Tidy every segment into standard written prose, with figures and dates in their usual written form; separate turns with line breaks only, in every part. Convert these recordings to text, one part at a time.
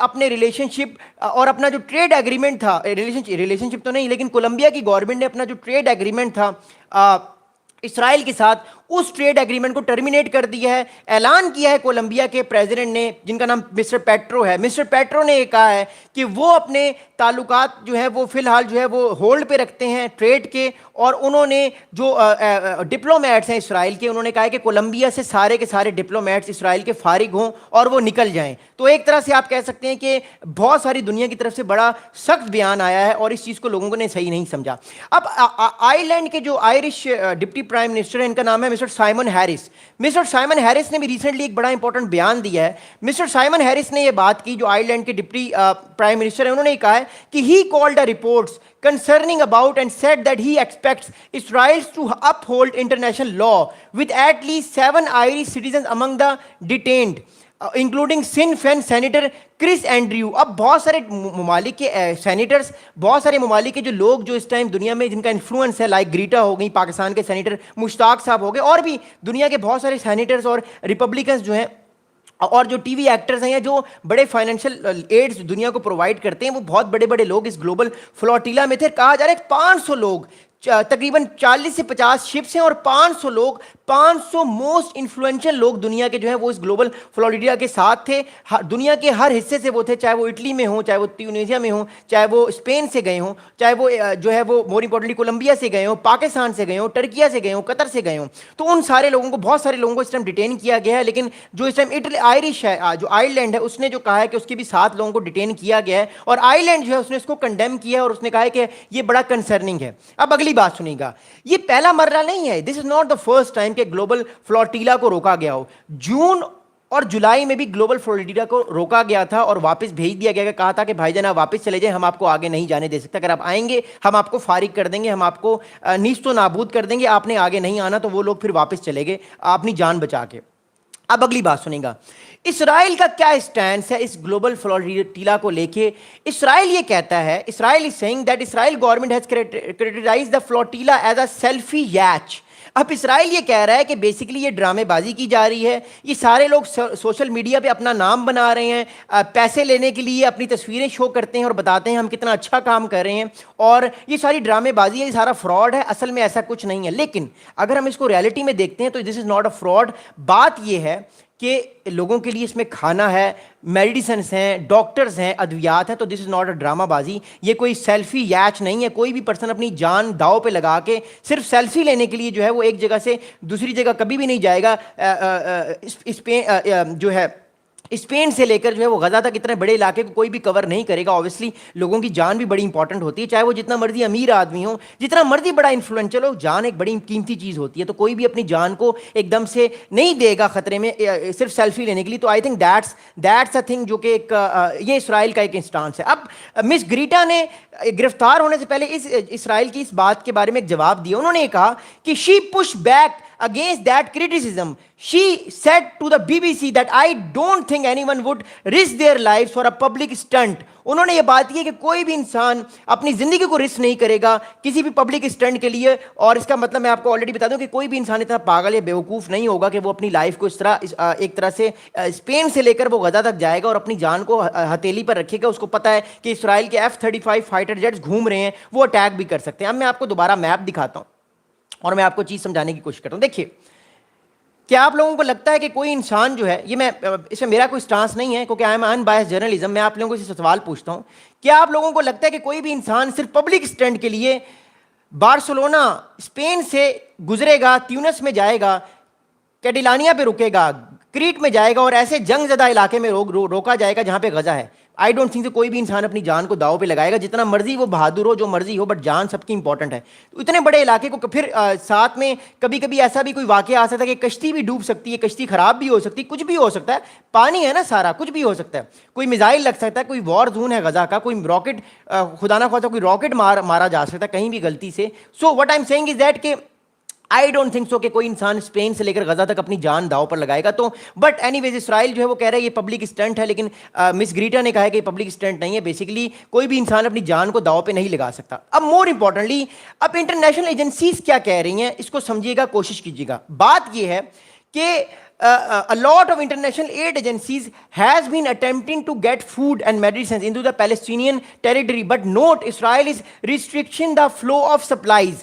اپنے ریلیشن شپ اور اپنا جو ٹریڈ ایگریمنٹ تھا، ریلیشن شپ تو نہیں لیکن کولمبیا کی گورنمنٹ نے اپنا جو ٹریڈ ایگریمنٹ تھا اسرائیل کے ساتھ، اس ٹریڈ ایگریمنٹ کو ٹرمینیٹ کر دیا ہے. اعلان کیا ہے کولمبیا کے پریزیڈنٹ نے، جن کا نام مسٹر پیٹرو ہے. مسٹر پیٹرو نے یہ کہا ہے کہ وہ اپنے تعلقات جو ہے وہ فی الحال جو ہے وہ ہولڈ پہ رکھتے ہیں ٹریڈ کے، اور انہوں نے جو ڈپلومیٹس ہیں اسرائیل کے، انہوں نے کہا ہے کہ کولمبیا سے سارے کے سارے ڈپلومیٹس اسرائیل کے فارغ ہوں اور وہ نکل جائیں. تو ایک طرح سے آپ کہہ سکتے ہیں کہ بہت ساری دنیا کی طرف سے بڑا سخت بیان آیا ہے، اور اس چیز کو لوگوں نے صحیح نہیں سمجھا. اب آئرلینڈ کے جو آئرش ڈپٹی پرائم منسٹر ہیں، ان کا نام ہے mister Simon Harris. Mister Simon Harris نے بھی ریسنٹلی ایک بڑا امپورٹنٹ بیان دیا ہے. مسٹر سائمن ہیرس نے یہ بات کی، جو آئرلینڈ کے ڈپٹی پرائم منسٹر ہیں، انہوں نے کہا ہے کہ he called a reports concerning about and said that he expects Israel to uphold international law with at least 7 Irish citizens among the detained, including Sinn Féin senator Chris Andrew. اب بہت سارے ممالک کے سینیٹرز، بہت سارے ممالک کے جو لوگ جو اس ٹائم دنیا میں جن کا انفلوئنس ہے، لائک گریٹا ہو گئی پاکستان کے سینیٹر مشتاق صاحب ہو گئے، اور بھی دنیا کے بہت سارے سینیٹرز اور ریپبلکنز جو ہیں، اور جو ٹی وی ایکٹرز ہیں یا جو بڑے فائنینشیل ایڈز دنیا کو پرووائڈ کرتے ہیں، وہ بہت بڑے بڑے لوگ اس گلوبل فلوٹیلا میں تھے. کہا جا رہا ہے 500 لوگ، تقریباً 40 سے 50 شپس ہیں، اور 500 لوگ، 500 موسٹ انفلوئنشل لوگ دنیا کے جو ہیں وہ اس گلوبل فلوریڈا کے ساتھ تھے. دنیا کے ہر حصے سے وہ تھے، چاہے وہ اٹلی میں ہوں، چاہے وہ ٹیونیزیا میں ہوں، چاہے وہ اسپین سے گئے ہوں، چاہے وہ جو ہے وہ مور امپورٹنٹلی کولمبیا سے گئے ہوں، پاکستان سے گئے ہوں، ٹرکیا سے گئے ہوں، قطر سے گئے ہوں. تو ان سارے لوگوں کو، بہت سارے لوگوں کو اس ٹائم ڈیٹین کیا گیا ہے. لیکن جو اس ٹائم آئرش ہے، جو آئرلینڈ ہے، اس نے جو کہا ہے کہ اس کے بھی 7 لوگوں کو ڈیٹین کیا گیا ہے، اور آئرلینڈ جو ہے اس نے اس کو کنڈیم کیا ہے، اور اس نے کہا ہے کہ یہ بڑا کنسرننگ ہے. اب اگلی بات سنیں گا، یہ پہلا مرحلہ نہیں ہے، this is not the first time کہ گلوبل فلوٹیلا کو روکا گیا ہو. جون اور جولائی میں بھی گلوبل فلوٹیلا کو روکا گیا تھا اور واپس بھیج دیا گیا، کہا تھا کہ بھائی جان آپ واپس چلے جائیں، ہم آپ کو آگے نہیں جانے دے سکتے، اگر آپ آئیں گے ہم آپ کو فارغ کر دیں گے، ہم آپ کو نیست و نابود کر دیں گے، آپ نے آگے نہیں آنا. تو وہ لوگ پھر واپس چلے گئے اپنی جان بچا کے. اب اگلی بات سنیں گا، اسرائیل کا کیا اسٹینس ہے اس گلوبل فلوٹیلا کو لے کے. اسرائیل یہ کہتا ہے، Israel is seeing that Israel government has criticised the flotilla as a selfie yacht. اب اسرائیل یہ کہہ رہا ہے کہ بیسیکلی یہ ڈرامے بازی کی جا رہی ہے، یہ سارے لوگ سوشل میڈیا پہ اپنا نام بنا رہے ہیں، پیسے لینے کے لیے اپنی تصویریں شو کرتے ہیں اور بتاتے ہیں ہم کتنا اچھا کام کر رہے ہیں، اور یہ ساری ڈرامے بازی ہے، یہ سارا فراڈ ہے، اصل میں ایسا کچھ نہیں ہے. لیکن اگر ہم اس کو ریئلٹی میں دیکھتے ہیں تو دس از ناٹ اے فراڈ. بات یہ ہے کہ لوگوں کے لیے اس میں کھانا ہے، میڈیسنس ہیں، ڈاکٹرز ہیں، ادویات ہیں. تو دس از ناٹ اے ڈرامہ بازی، یہ کوئی سیلفی ییچ نہیں ہے. کوئی بھی پرسن اپنی جان داؤ پہ لگا کے صرف سیلفی لینے کے لیے جو ہے وہ ایک جگہ سے دوسری جگہ کبھی بھی نہیں جائے گا. جو ہے اسپین سے لے کر جو ہے وہ غزہ تک اتنے بڑے علاقے کو کوئی بھی کور نہیں کرے گا. اوبیسلی لوگوں کی جان بھی بڑی امپورٹنٹ ہوتی ہے، چاہے وہ جتنا مرضی امیر آدمی ہو، جتنا مرضی بڑا انفلوئنشل ہو، جان ایک بڑی قیمتی چیز ہوتی ہے. تو کوئی بھی اپنی جان کو ایک دم سے نہیں دے گا خطرے میں صرف سیلفی لینے کے لیے. تو I think that's a thing جو کہ ایک یہ اسرائیل کا ایک انسٹانس ہے. اب مس گریٹا نے گرفتار ہونے سے پہلے اسرائیل کی اس بات کے بارے میں ایک جواب دیا. انہوں نے کہا کہ she push back against that criticism. She said to the BBC that I don't think anyone would risk their lives for a public stunt. انہوں نے یہ بات کی کہ کوئی بھی انسان اپنی زندگی کو رسک نہیں کرے گا کسی بھی پبلک اسٹنٹ کے لیے. اور اس کا مطلب میں آپ کو آلریڈی بتا دوں کہ کوئی بھی انسان اتنا پاگل یا بیوقوف نہیں ہوگا کہ وہ اپنی لائف کو اس طرح ایک طرح سے اسپین سے لے کر وہ غزہ تک جائے گا اور اپنی جان کو ہتھیلی پر رکھے گا. اس کو پتہ ہے کہ اسرائیل کے F-35 فائٹر جیٹس گھوم رہے ہیں، وہ اٹیک بھی کر سکتے ہیں. اب میں آپ کو دوبارہ میپ دکھاتا ہوں اور میں آپ کو چیز سمجھانے کی کوشش کرتا ہوں. دیکھیے، کیا آپ لوگوں کو لگتا ہے کہ کوئی انسان جو ہے، یہ میں اس میں میرا کوئی سٹانس نہیں ہے کیونکہ I am in bias journalism, میں آپ لوگوں کو اس سوال پوچھتا ہوں، کیا آپ لوگوں کو لگتا ہے کہ کوئی بھی انسان صرف پبلک اسٹنٹ کے لیے بارسلونا اسپین سے گزرے گا، تیونس میں جائے گا، کیٹیلانیا پہ رکے گا، کریٹ میں جائے گا اور ایسے جنگ زدہ علاقے میں روکا جائے گا جہاں پہ غزہ ہے؟ آئی ڈونٹ تھنک کہ کوئی بھی انسان اپنی جان کو داؤ پہ لگائے گا، جتنا مرضی وہ بہادر ہو، جو مرضی ہو، بٹ جان سب کی امپورٹنٹ ہے. تو اتنے بڑے علاقے کو پھر ساتھ میں کبھی کبھی ایسا بھی کوئی واقعہ آ سکتا ہے کہ کشتی بھی ڈوب سکتی ہے، کشتی خراب بھی ہو سکتی ہے، کچھ بھی ہو سکتا ہے، پانی ہے نا سارا، کچھ بھی ہو سکتا ہے، کوئی میزائل لگ سکتا ہے، کوئی وار زون ہے غزہ کا، کوئی راکٹ خدا نہ خواستہ کوئی راکٹ مارا جا سکتا ہے کہیں بھی غلطی سے. So what I am saying is that کہ آئی ڈونٹ تھنک سو کہ کوئی انسان اسپین سے لے کر غزہ تک اپنی جان داؤ پر لگائے گا. تو بٹ اینی ویز اسرائیل جو ہے وہ کہہ رہا ہے یہ پبلک اسٹنٹ ہے، لیکن مس گریٹا نے کہا ہے کہ یہ پبلک اسٹنٹ نہیں ہے. بیسیکلی کوئی بھی انسان اپنی جان کو داؤ پہ نہیں لگا سکتا. اب مور امپورٹنٹلی اب انٹرنیشنل ایجنسیز کیا کہہ رہی ہیں، اس کو سمجھیے گا، کوشش کیجیے گا. بات یہ ہے کہ a lot of international aid agencies has been attempting to get food and medicines into the Palestinian territory, but note Israel is restricting the flow of supplies.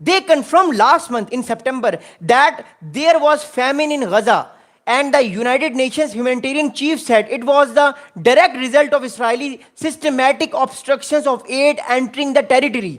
they confirmed last month in September that there was famine in Gaza, and the United Nations humanitarian chief said it was the direct result of Israeli systematic obstructions of aid entering the territory.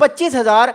25,000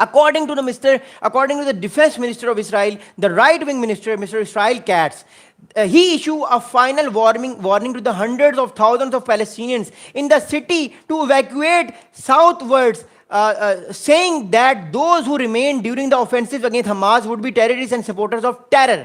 According to the defense minister of Israel, the right-wing minister, Mr. Israel Katz, he issued a final warning to the hundreds of thousands of Palestinians in the city to evacuate southwards, saying that those who remain during the offensive against Hamas would be terrorists and supporters of terror.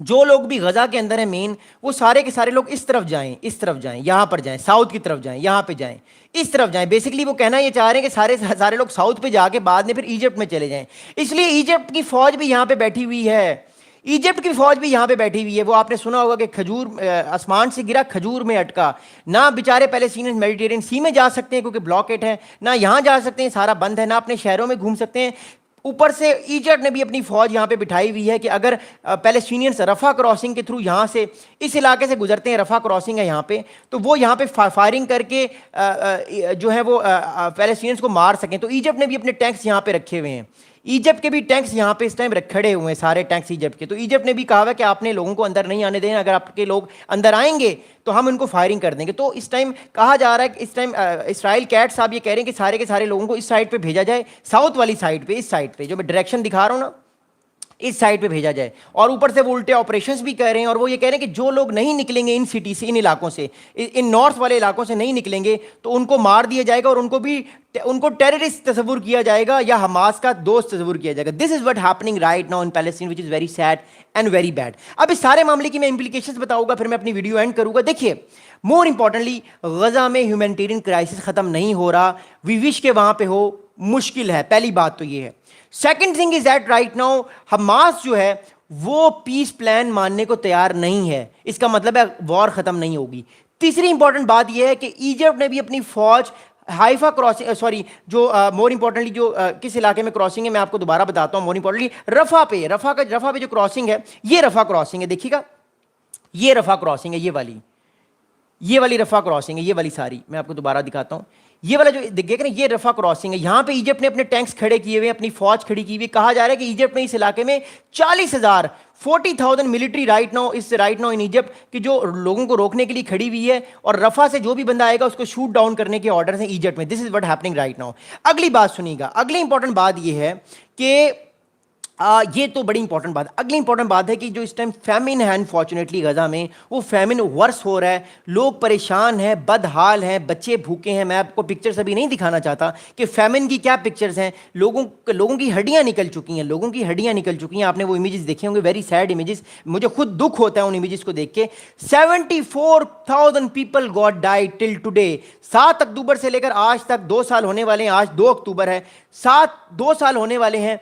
جو لوگ بھی غزہ کے اندر ہیں مین، وہ سارے کے سارے لوگ اس طرف جائیں، اس طرف جائیں، یہاں پر جائیں، ساؤتھ کی طرف جائیں، یہاں پہ جائیں، اس طرف جائیں. بیسکلی وہ کہنا یہ چاہ رہے ہیں کہ سارے لوگ ساؤتھ پہ جا کے بعد میں پھر ایجپٹ میں چلے جائیں. اس لیے ایجپٹ کی فوج بھی یہاں پہ بیٹھی ہوئی ہے، ایجپٹ کی فوج بھی یہاں پہ بیٹھی ہوئی ہے. وہ آپ نے سنا ہوگا کہ کھجور آسمان سے گرا، کھجور میں اٹکا. نہ بیچارے پیلیسٹینین میڈیٹرین سی میں جا سکتے ہیں کیونکہ بلاکیٹ ہے، نہ یہاں جا سکتے ہیں، سارا بند ہے، نہ اپنے شہروں میں گھوم سکتے ہیں. اوپر سے ایجپٹ نے بھی اپنی فوج یہاں پہ بٹھائی ہوئی ہے کہ اگر پیلیسٹینینز رفح کراسنگ کے تھرو یہاں سے اس علاقے سے گزرتے ہیں، رفح کراسنگ ہے یہاں پہ، تو وہ یہاں پہ فائرنگ کر کے جو ہے وہ پیلیسٹینینز کو مار سکیں. تو ایجپٹ نے بھی اپنے ٹینکس یہاں پہ رکھے ہوئے ہیں. ایجپٹ کے بھی ٹینکس یہاں پہ اس ٹائم کھڑے ہوئے ہیں، سارے ٹینکس ایجپٹ کے. تو ایجپٹ نے بھی کہا ہوا کہ آپ نے لوگوں کو اندر نہیں آنے دینا، اگر آپ کے لوگ اندر آئیں گے تو ہم ان کو فائرنگ کر دیں گے. تو اس ٹائم کہا جا رہا ہے کہ اس ٹائم اسرائیل کیٹ صاحب یہ کہہ رہے ہیں کہ سارے کے سارے لوگوں کو اس سائڈ پہ بھیجا جائے، ساؤتھ والی سائڈ پہ، اس سائڈ پہ جو میں ڈائریکشن دکھا رہا ہوں نا، اس سائڈ پہ بھیجا جائے. اور اوپر سے وہ الٹے آپریشنز بھی کر رہے ہیں، اور وہ یہ کہہ رہے ہیں کہ جو لوگ نہیں نکلیں گے ان سٹی سے، ان علاقوں سے، ان نارتھ والے علاقوں سے نہیں نکلیں گے تو ان کو مار دیا جائے گا، اور ان کو ٹیررسٹ تصور کیا جائے گا یا حماس کا دوست تصور کیا جائے گا. This is what happening right now in Palestine which is very sad and very bad. اب اس سارے معاملے کی میں امپلیکیشنز بتاؤں گا، پھر میں اپنی ویڈیو اینڈ کروں گا. دیکھیے مور امپورٹنٹلی غزہ میں ہیومینٹیرین کرائسس ختم نہیں ہو رہا، وی وش کہ وہاں پہ ہو، مشکل ہے. پہلی بات تو یہ ہے. Second thing is that right now Hamas جو ہے وہ پیس پلان ماننے کو تیار نہیں ہے. اس کا مطلب ہے وار ختم نہیں ہوگی. تیسری امپورٹنٹ بات یہ ہے کہ ایجپٹ نے بھی اپنی فوج ہائفا کراسنگ، سوری جو مور امپورٹنٹلی جو کس علاقے میں کراسنگ ہے میں آپ کو دوبارہ بتاتا ہوں. مور امپورٹنٹلی رفح پہ جو کراسنگ ہے، یہ رفح کراسنگ ہے. دیکھیے گا یہ رفح کراسنگ ہے، یہ والی رفح کراسنگ ہے، یہ والی ساری میں آپ کو دوبارہ دکھاتا ہوں. یہ والا جو دیکھیں نا، یہ رفح کراسنگ ہے. یہاں پہ ایجپٹ نے اپنے ٹینکس کھڑے کیے ہوئے، اپنی فوج کھڑی کی ہوئی. کہا جا رہا ہے کہ ایجپٹ میں اس علاقے میں 40,000 military right now in Egypt کہ جو لوگوں کو روکنے کے لیے کھڑی ہوئی ہے، اور رفح سے جو بھی بندہ آئے گا اس کو شوٹ ڈاؤن کرنے کے آرڈرز ہیں ایجپٹ میں. This is what happening right now. اگلی بات سنیے گا، اگلی امپورٹنٹ بات یہ ہے کہ یہ تو بڑی امپورٹنٹ بات ہے. اگلی امپورٹنٹ بات ہے کہ جو اس ٹائم فیمن ہے انفارچونیٹلی غزہ میں، وہ فیمن ورس ہو رہا ہے. لوگ پریشان ہیں، بد حال ہیں، بچے بھوکے ہیں. میں آپ کو پکچرز ابھی نہیں دکھانا چاہتا کہ فیمن کی کیا پکچرز ہیں. لوگوں کی ہڈیاں نکل چکی ہیں، لوگوں کی ہڈیاں نکل چکی ہیں. آپ نے وہ امیجز دیکھے ہوں گے، ویری سیڈ امیجز. مجھے خود دکھ ہوتا ہے ان امیجز کو دیکھ کے. 74,000 پیپل گاٹ ڈائیڈ ٹل ٹوڈے. 7 اکتوبر سے لے کر آج تک 2 سال ہونے والے ہیں. آج 2 اکتوبر ہے، 2 سال ہونے والے ہیں.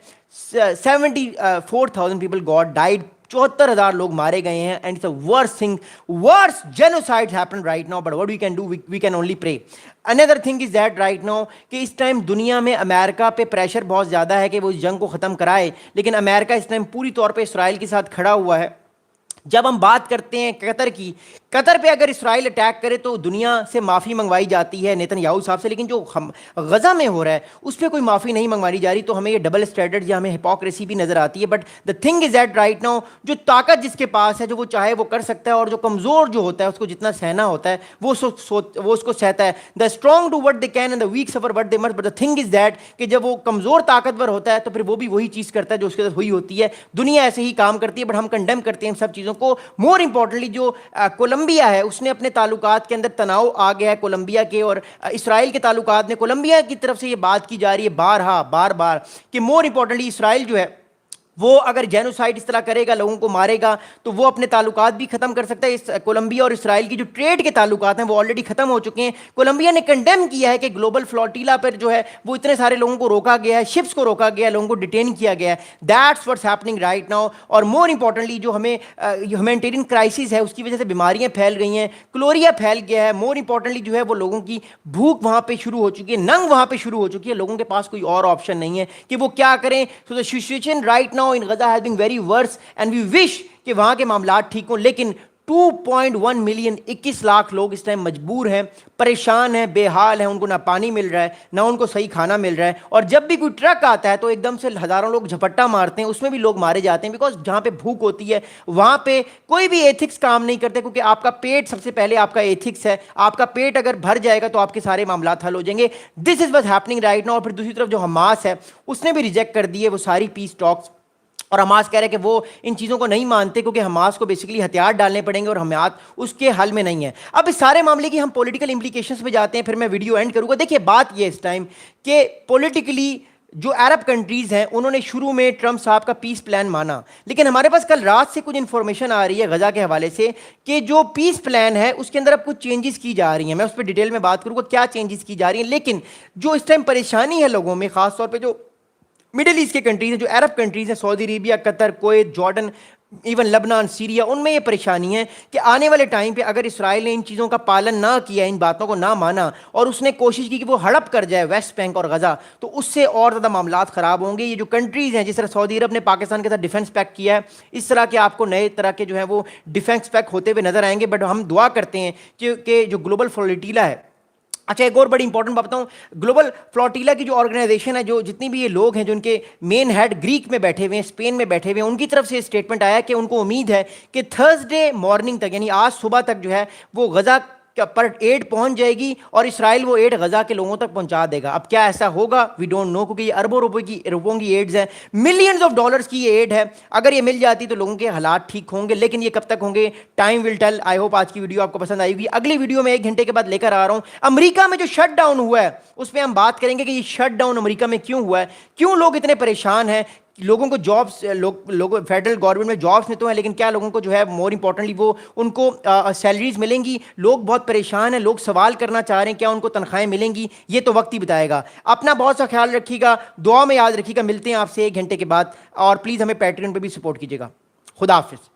74,000 پیپل گاٹ ڈائیڈ. 74,000 لوگ مارے گئے ہیں. And it's a worst thing, worst genocide happen right now. But what we can do, we can only pray. اندر thing is that right now کہ اس ٹائم دنیا میں امریکہ پہ پریشر بہت زیادہ ہے کہ وہ اس جنگ کو ختم کرائے، لیکن امریکہ اس ٹائم پوری طور پہ اسرائیل کے ساتھ کھڑا ہوا ہے. جب ہم بات کرتے ہیں قطر کی، قطر پہ اگر اسرائیل اٹیک کرے تو دنیا سے معافی منگوائی جاتی ہے نیتن یاہو صاحب سے، لیکن جو غزہ میں ہو رہا ہے اس پہ کوئی معافی نہیں منگوائی جا رہی. تو ہمیں یہ ڈبل اسٹینڈرڈ یا ہمیں ہپوکریسی بھی نظر آتی ہے. But the thing is that right now جو طاقت جس کے پاس ہے، جو وہ چاہے وہ کر سکتا ہے، اور جو کمزور جو ہوتا ہے اس کو جتنا سہنا ہوتا ہے وہ اس کو سہتا ہے. The strong do what they can and the weak suffer what they must. But the thing is that کہ جب وہ کمزور طاقتور ہوتا ہے تو پھر وہ بھی وہی چیز کرتا ہے جو اس کے ساتھ ہوئی ہوتی ہے. دنیا ایسے ہی کام کرتی ہے، بٹ ہم کنڈیم کرتے ہیں سب چیزوں کو. مور امپورٹنٹلی جو کولمبیا ہے اس نے اپنے تعلقات کے اندر تناؤ آ گیا ہے کولمبیا کے اور اسرائیل کے تعلقات میں. کولمبیا کی طرف سے یہ بات کی جا رہی ہے بار بار کہ مور امپورٹنٹلی اسرائیل جو ہے وہ اگر جینوسائڈ اس طرح کرے گا، لوگوں کو مارے گا، تو وہ اپنے تعلقات بھی ختم کر سکتا ہے. اس کولمبیا اور اسرائیل کی جو ٹریڈ کے تعلقات ہیں وہ آلریڈی ختم ہو چکے ہیں. کولمبیا نے کنڈیم کیا ہے کہ گلوبل فلوٹیلا پر جو ہے وہ اتنے سارے لوگوں کو روکا گیا ہے، شپس کو روکا گیا ہے، لوگوں کو ڈیٹین کیا گیا ہے. That's what's happening right now. اور مور امپورٹنٹلی جو ہمیں ہیومینٹیرین کرائسس ہے اس کی وجہ سے بیماریاں پھیل گئی ہیں، کلوریا پھیل گیا ہے. مور امپورٹنٹلی جو ہے وہ لوگوں کی بھوک وہاں پہ شروع ہو چکی ہے، ننگ وہاں پہ شروع ہو چکی ہے. لوگوں کے پاس کوئی اور آپشن نہیں ہے کہ وہ کیا کریں. So the situation right now in Gaza has been very worse and we wish کہ وہاں کے معاملات ٹھیک ہوں. لیکن 2.1 ملین 21 لاکھ لوگ اس ٹائم مجبور ہیں، پریشان ہیں، بے حال ہیں. ان کو نہ پانی مل رہا ہے، نہ ان کو صحیح کھانا مل رہا ہے. اور جب بھی کوئی ٹرک آتا ہے تو ایک دم سے ہزاروں لوگ جھپٹا مارتے ہیں، اس میں بھی لوگ مارے جاتے ہیں. بیکاز جہاں پہ بھوک ہوتی ہے وہاں پہ کوئی بھی ایتھکس کام نہیں کرتے، کیونکہ آپ کا پیٹ سب سے پہلے آپ کا ایتھکس ہے. آپ کا پیٹ اگر بھر جائے گا تو آپ کے سارے معاملات حل ہو جائیں گے. This is what's happening right now. اور پھر دوسری طرف جو حماس ہے اس نے بھی ریجیکٹ کر دی ہے وہ ساری پیس ٹاکس. اور حماس کہہ رہے ہیں کہ وہ ان چیزوں کو نہیں مانتے کیونکہ حماس کو بیسیکلی ہتھیار ڈالنے پڑیں گے اور حماس اس کے حل میں نہیں ہے. اب اس سارے معاملے کی ہم پولیٹیکل امپلیکیشنز پہ جاتے ہیں، پھر میں ویڈیو اینڈ کروں گا. دیکھیے بات یہ اس ٹائم کہ پولیٹیکلی جو عرب کنٹریز ہیں انہوں نے شروع میں ٹرمپ صاحب کا پیس پلان مانا، لیکن ہمارے پاس کل رات سے کچھ انفارمیشن آ رہی ہے غزہ کے حوالے سے کہ جو پیس پلان ہے اس کے اندر اب کچھ چینجز کی جا رہی ہیں. میں اس پہ ڈیٹیل میں بات کروں گا کیا چینجز کی جا رہی ہیں. لیکن جو اس ٹائم پریشانی ہے لوگوں میں، خاص طور پہ جو مڈل ایسٹ کے کنٹریز ہیں، جو عرب کنٹریز ہیں، سعودی عربیہ، قطر، کویت، جارڈن، ایون لبنان، سیریا، ان میں یہ پریشانی ہے کہ آنے والے ٹائم پہ اگر اسرائیل نے ان چیزوں کا پالن نہ کیا، ان باتوں کو نہ مانا، اور اس نے کوشش کی کہ وہ ہڑپ کر جائے ویسٹ بینک اور غزہ، تو اس سے اور زیادہ معاملات خراب ہوں گے. یہ جو کنٹریز ہیں، جس طرح سعودی عرب نے پاکستان کے ساتھ ڈیفنس پیکٹ کیا ہے، اس طرح کے آپ کو نئے طرح کے جو ہے وہ ڈیفنس پیکٹ ہوتے ہوئے نظر آئیں گے. بٹ ہم دعا کرتے ہیں کہ جو گلوبل فلوٹیلا ہے. اچھا، ایک اور بڑی انپورٹنٹ بات بتاؤں، گلوبل فلوٹیلا کی جو آرگنائزیشن ہے، جو جتنی بھی یہ لوگ ہیں جو ان کے مین ہیڈ گریک میں بیٹھے ہوئے ہیں، اسپین میں بیٹھے ہوئے ہیں، ان کی طرف سے اسٹیٹمنٹ آیا کہ ان کو امید ہے کہ تھرسڈے مارننگ تک، یعنی آج صبح تک جو ہے وہ غزہ پر ایڈ پہنچ جائے گی اور اسرائیل وہ ایڈ غزہ کے لوگوں تک پہنچا دے گا. اب کیا ایسا ہوگا؟ وی ڈونٹ نو، کیونکہ یہ اربوں روپوں کی ایڈز ہیں، ملینز آف ڈالرز کی یہ ایڈ ہے. اگر یہ مل جاتی تو لوگوں کے حالات ٹھیک ہوں گے، لیکن یہ کب تک ہوں گے؟ Time will tell. I hope آج کی ویڈیو آپ کو پسند آئی ہوگی. اگلی ویڈیو میں 1 گھنٹے کے بعد لے کر آ رہا ہوں امریکہ میں جو شٹ ڈاؤن ہوا ہے، اس پہ ہم بات کریں گے کہ یہ شٹ ڈاؤن امریکہ میں کیوں ہوا ہے، کیوں لوگ اتنے پریشان ہیں. لوگوں کو جابس، لوگوں فیڈرل گورنمنٹ میں جابس نہیں تو ہیں، لیکن کیا لوگوں کو جو ہے مور امپورٹنٹلی وہ ان کو سیلریز ملیں گی؟ لوگ بہت پریشان ہیں، لوگ سوال کرنا چاہ رہے ہیں کیا ان کو تنخواہیں ملیں گی؟ یہ تو وقت ہی بتائے گا. اپنا بہت سا خیال رکھیے گا، دعا میں یاد رکھیے گا. ملتے ہیں آپ سے 1 گھنٹے کے بعد، اور پلیز ہمیں پیٹریون پہ بھی سپورٹ کیجیے گا. خدا حافظ.